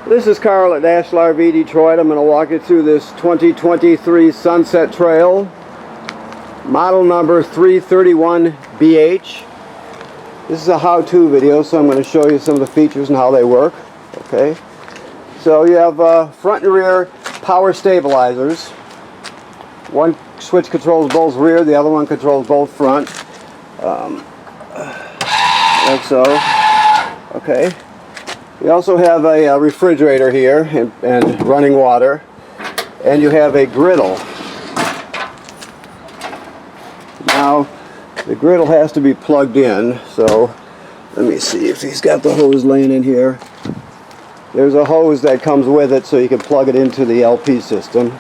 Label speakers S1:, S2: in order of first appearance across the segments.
S1: This is Carl at Ashlar RV Detroit. I'm going to walk you through this 2023 Sunset Trail, model number 331BH. This is a how-to video, so I'm going to show you some of the features and how they work. Okay, so you have front and rear power stabilizers. One switch controls both rear, the other one controls both front. Like so. Okay. You also have a refrigerator here and running water, and you have a griddle. Now, the griddle has to be plugged in, so let me see if he's got the hose laying in here. There's a hose that comes with it so you can plug it into the LP system.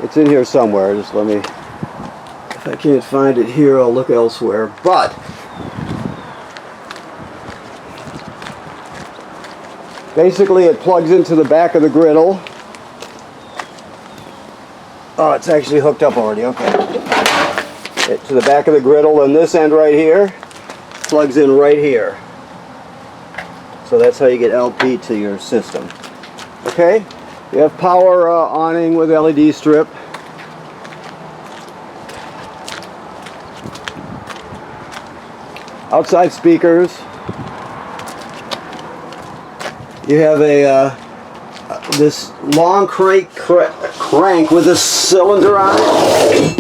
S1: It's in here somewhere. Just let me, if I can't find it here, I'll look elsewhere. But basically, it plugs into the back of the griddle. Oh, it's actually hooked up already, okay. To the back of the griddle, and this end right here plugs in right here. So that's how you get LP to your system. Okay? You have power awning with LED strip. Outside speakers. You have a this long crank with a cylinder on it.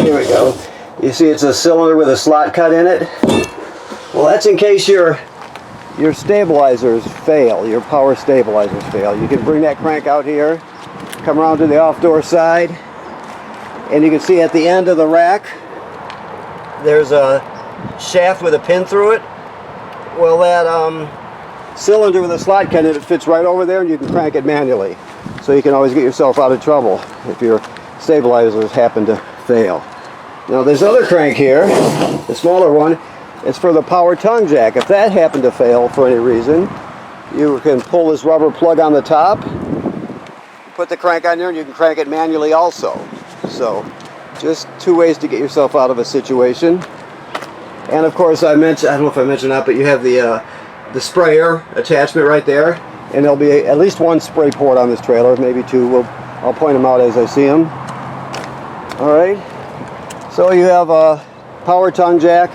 S1: Here we go. You see it's a cylinder with a slot cut in it. Well, that's in case your stabilizers fail, your power stabilizers fail. You can bring that crank out here, come around to the off-door side, and you can see at the end of the rack there's a shaft with a pin through it. Well, that cylinder with a slot cut in it fits right over there, and you can crank it manually. So you can always get yourself out of trouble if your stabilizers happen to fail. Now this other crank here, the smaller one, is for the power tongue jack. If that happened to fail for any reason, you can pull this rubber plug on the top, put the crank on there, and you can crank it manually also. So just two ways to get yourself out of a situation. And of course, I don't know if I mentioned that, but you have the sprayer attachment right there, and there'll be at least one spray port on this trailer, maybe two. I'll point them out as I see them. All right, so you have a power tongue jack,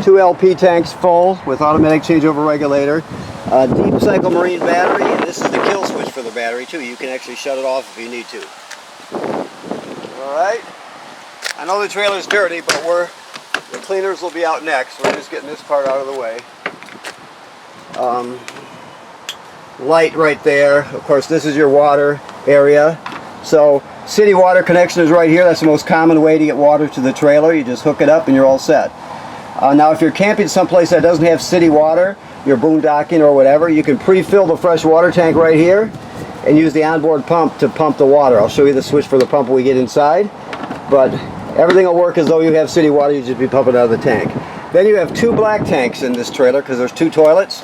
S1: 2 LP tanks full with automatic changeover regulator, a deep cycle marine battery, and this is the kill switch for the battery too. You can actually shut it off if you need to. All right, I know the trailer's dirty, but the cleaners will be out next. We're just getting this part out of the way. Light right there. Of course, this is your water area. So city water connection is right here. That's the most common way to get water to the trailer. You just hook it up and you're all set. Now if you're camping someplace that doesn't have city water, you're boondocking or whatever, you can pre-fill the fresh water tank right here and use the onboard pump to pump the water. I'll show you the switch for the pump when we get inside, but everything will work as though you have city water. You just be pumping out of the tank. Then you have 2 black tanks in this trailer because there's 2 toilets,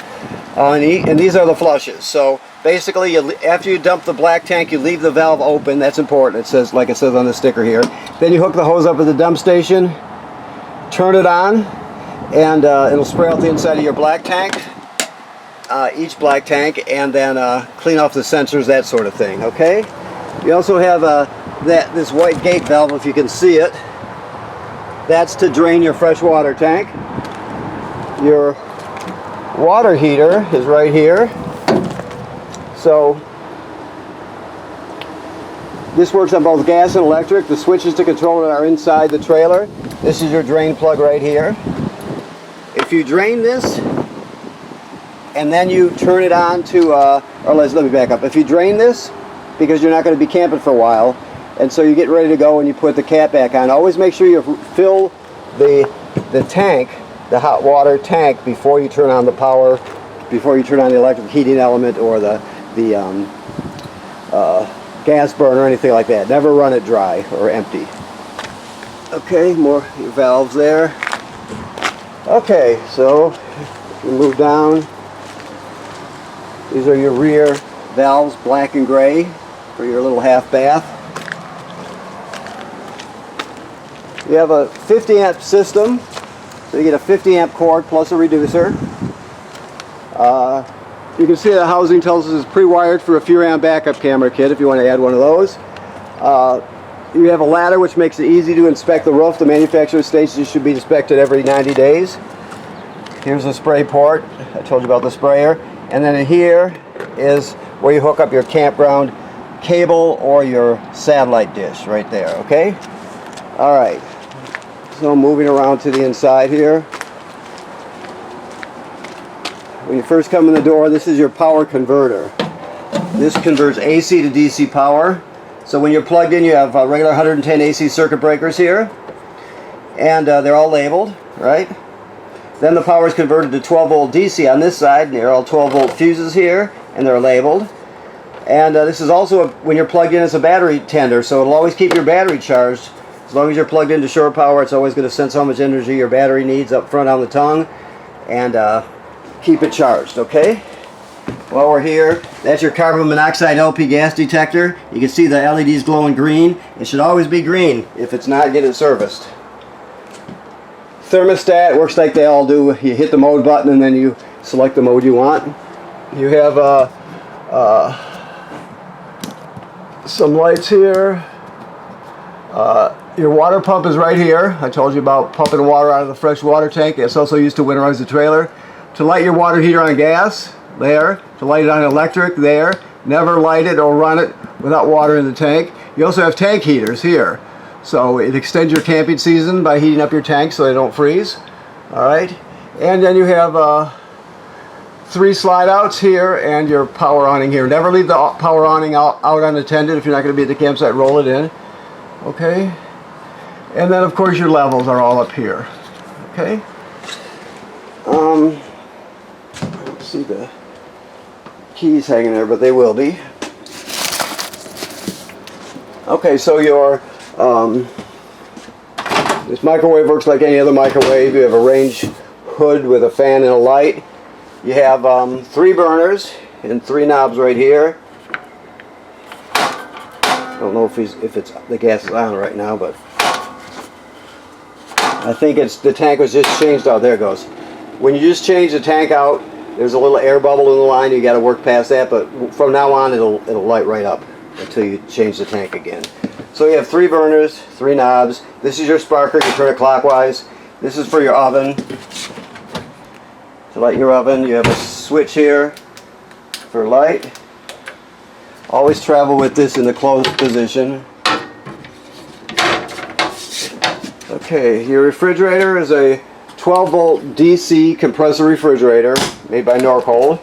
S1: and these are the flushes. So basically, after you dump the black tank, you leave the valve open. That's important. It says, like it says on the sticker here. Then you hook the hose up at the dump station, turn it on, and it'll spray out the inside of your black tank, each black tank, and then clean off the sensors, that sort of thing. Okay. You also have this white gate valve, if you can see it. That's to drain your fresh water tank. Your water heater is right here. So this works on both gas and electric. The switches to control it are inside the trailer. This is your drain plug right here. If you drain this and then you turn it on to, let me back up. If you drain this, because you're not going to be camping for a while, and so you get ready to go and you put the cap back on, always make sure you fill the tank, the hot water tank, before you turn on the power, before you turn on the electric heating element or the gas burner or anything like that. Never run it dry or empty. Okay, more your valves there. Okay, so you move down. These are your rear valves, black and gray, for your little half bath. You have a 50 amp system, so you get a 50 amp cord plus a reducer. You can see the housing tells us it's pre-wired for a few amp backup camera kit if you want to add one of those. You have a ladder which makes it easy to inspect the roof. The manufacturer states you should be inspected every 90 days. Here's a spray port. I told you about the sprayer. And then here is where you hook up your campground cable or your satellite dish right there, okay? Alright, so moving around to the inside here. When you first come in the door, this is your power converter. This converts AC to DC power. So when you're plugged in, you have regular 110 AC circuit breakers here, and they're all labeled, right? Then the power is converted to 12 volt DC on this side, and they're all 12 volt fuses here, and they're labeled. And this is also, when you're plugged in, it's a battery tender, so it'll always keep your battery charged. As long as you're plugged into shore power, it's always going to sense how much energy your battery needs up front on the tongue, and keep it charged, okay? While we're here, that's your carbon monoxide LP gas detector. You can see the LEDs glowing green. It should always be green. If it's not, get it serviced. Thermostat works like they all do. You hit the mode button and then you select the mode you want. You have some lights here. Your water pump is right here. I told you about pumping water out of the fresh water tank. It's also used to winterize the trailer. To light your water heater on gas, there. To light it on electric, there. Never light it or run it without water in the tank. You also have tank heaters here. So it extends your camping season by heating up your tanks so they don't freeze. Alright. And then you have 3 slide outs here and your power awning here. Never leave the power awning out unattended. If you're not going to be at the campsite, roll it in. Okay. And then of course your levels are all up here. Okay. I don't see the keys hanging there, but they will be. Okay, so your this microwave works like any other microwave. You have a range hood with a fan and a light. You have 3 burners and 3 knobs right here. I don't know if it's the gas is on right now, but I think it's the tank was just changed out. There it goes. When you just change the tank out, there's a little air bubble in the line. You got to work past that, but from now on it'll light right up until you change the tank again. So you have 3 burners, 3 knobs. This is your sparker. You turn it clockwise. This is for your oven. To light your oven, you have a switch here for light. Always travel with this in the closed position. Okay, your refrigerator is a 12 volt DC compressor refrigerator made by Norcold.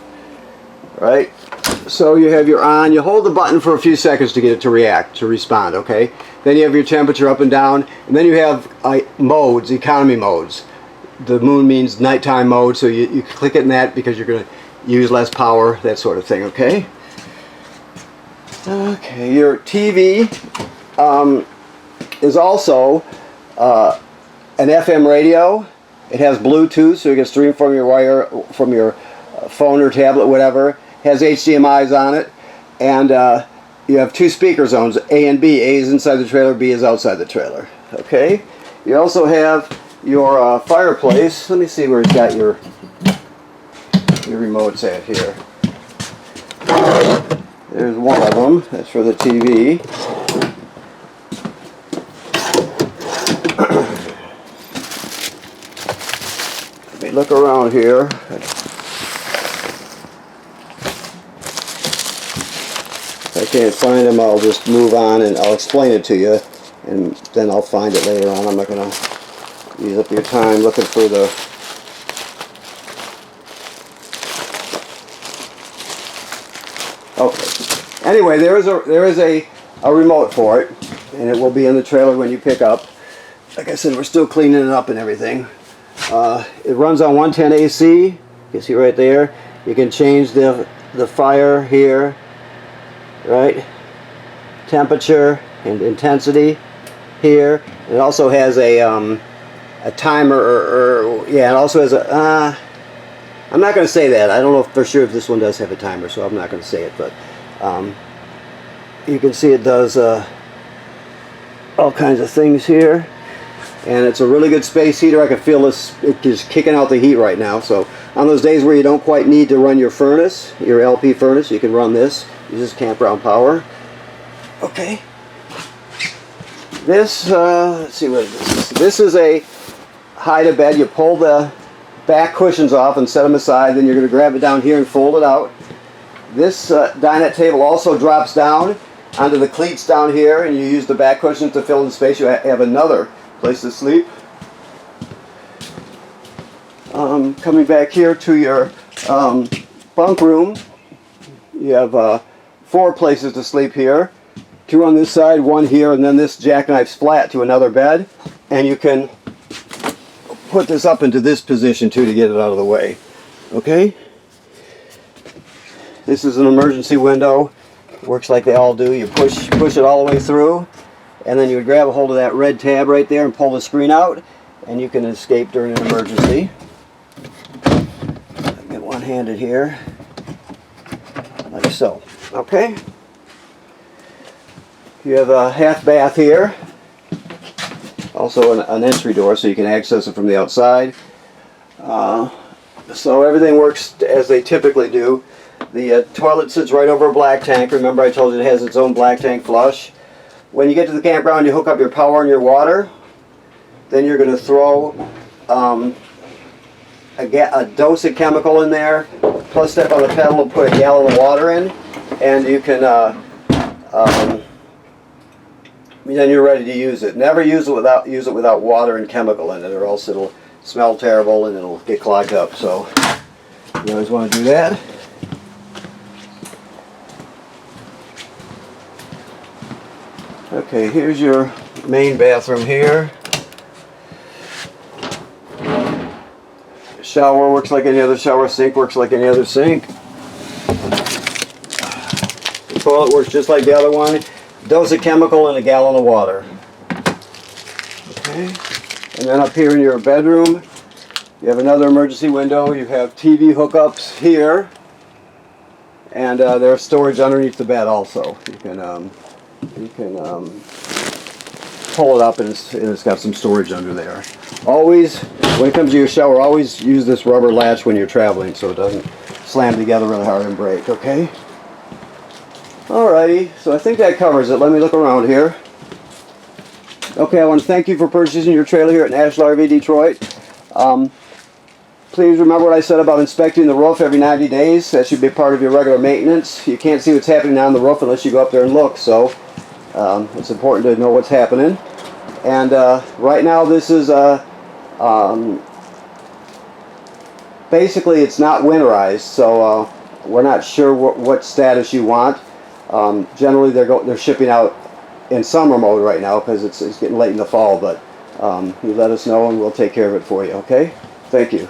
S1: Right? So you have your on, you hold the button for a few seconds to get it to react, to respond, okay? Then you have your temperature up and down, and then you have modes, economy modes. The moon means nighttime mode, so you click it in that because you're going to use less power, that sort of thing, okay? Okay, your TV is also an FM radio. It has Bluetooth, so you can stream from your wire, from your phone or tablet, whatever. Has HDMI's on it, and you have 2 speaker zones, A and B. A is inside the trailer, B is outside the trailer. Okay. You also have your fireplace. Let me see where it's got your remotes at here. There's one of them. That's for the TV. Let me look around here. If I can't find them, I'll just move on and I'll explain it to you, and then I'll find it later on. I'm not going to use up your time looking for the... Okay. Anyway, there is a remote for it, and it will be in the trailer when you pick up. Like I said, we're still cleaning it up and everything. It runs on 110 AC. You can see right there. You can change the fire here, right? Temperature and intensity here. It also has a timer, yeah, it also has a, I'm not going to say that. I don't know for sure if this one does have a timer, so I'm not going to say it, but you can see it does all kinds of things here. And it's a really good space heater. I can feel this, it is kicking out the heat right now, so On those days where you don't quite need to run your furnace, your LP furnace, you can run this. Uses campground power. Okay. This, let's see what this is. This is a hide-a-bed. You pull the back cushions off and set them aside. Then you're going to grab it down here and fold it out. This dinette table also drops down onto the cleats down here, and you use the back cushions to fill in space. You have another place to sleep. Coming back here to your bunk room, you have 4 places to sleep here. 2 on this side, 1 here, and then this jackknife's flat to another bed. And you can put this up into this position too to get it out of the way. Okay? This is an emergency window. Works like they all do. You push it all the way through, and then you would grab a hold of that red tab right there and pull the screen out, and you can escape during an emergency. I'll get one-handed here, like so. Okay? You have a half bath here. Also an entry door so you can access it from the outside. So everything works as they typically do. The toilet sits right over a black tank. Remember I told you it has its own black tank flush. When you get to the campground, you hook up your power and your water. Then you're going to throw a dose of chemical in there, plus step on the pedal and put a gallon of water in, and you can then you're ready to use it. Never use it without water and chemical in it, or else it'll smell terrible and it'll get clogged up. So you always want to do that. Okay, here's your main bathroom here. Shower works like any other shower. Sink works like any other sink. The toilet works just like the other one. Dose of chemical and a gallon of water. Okay, and then up here in your bedroom, you have another emergency window. You have TV hookups here, and there's storage underneath the bed also. You can pull it up, and it's got some storage under there. Always, when it comes to your shower, always use this rubber latch when you're traveling so it doesn't slam together really hard and break, okay? Alrighty, so I think that covers it. Let me look around here. Okay, I want to thank you for purchasing your trailer here at National RV Detroit. Please remember what I said about inspecting the roof every 90 days. That should be part of your regular maintenance. You can't see what's happening on the roof unless you go up there and look, so it's important to know what's happening. And right now this is basically it's not winterized, so we're not sure what status you want. Generally they're shipping out in summer mode right now because it's getting late in the fall, but you let us know and we'll take care of it for you, okay? Thank you.